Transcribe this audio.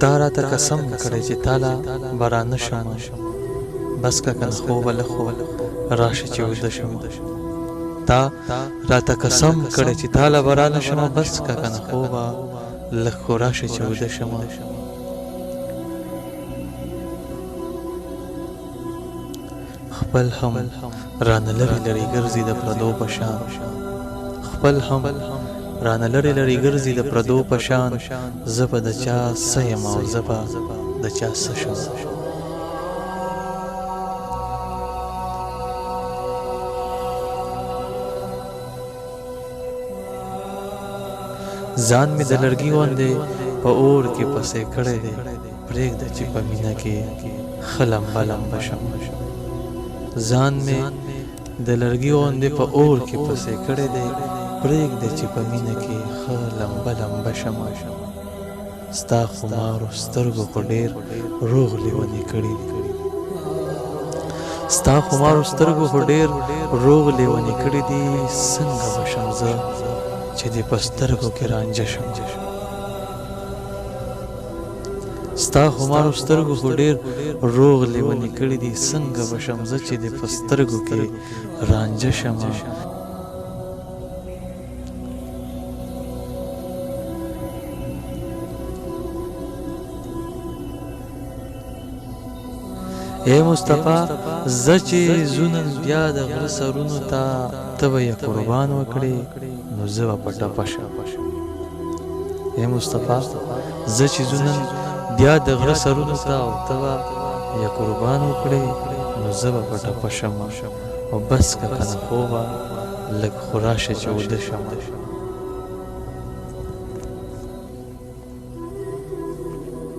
تا راته قسم کړی چې تاله به رانه شم بس که کنه خوبه له خو راشه چې ویده شم تا راته قسم کړی چې تاله به رانه شم بس که کنه خوبه له خو راشه چې ویده شم خپل هم رانه لرې لرې ګرځي د پردو په شان خپل هم رانه لرې لرې ګرځي د پردو په شان زه به د چا څه یم او زه به د چا څه شم ځان مې د لرګي غوندې په اور کې پسې کړی دی پرېږده چې په مینه کې ښه لمبه لمبه شم ځان مې د لرګي غوندې په اور کې پسې کړی دی پرېږده چې په مینه کې ښه لمبه لمبه شم ستا خمارو سترګو خو ډېر روغ لیونې کړي دي ستا خمارو سترګو خو ډېر روغ لیونې کړي دي څنګه به شم زه چې دې په سترګو کې رانجه شم ستا خمارو سترګو خو ډېر روغ لیونې کړي دي څنګه به شم زه چې دې په سترګو کې رانجه شم اے مصطفی زه چې زونن بیا د غره سرونو ته ته به یې قربان وکړې نو زه به په ټپه شم اے مصطفی زه چې زونن بیا د غره سرونو ته او ته به یې قربان وکړې نو زه به په ټپه شم او بس که کنه خوبه لږ خو راشه چې وده شم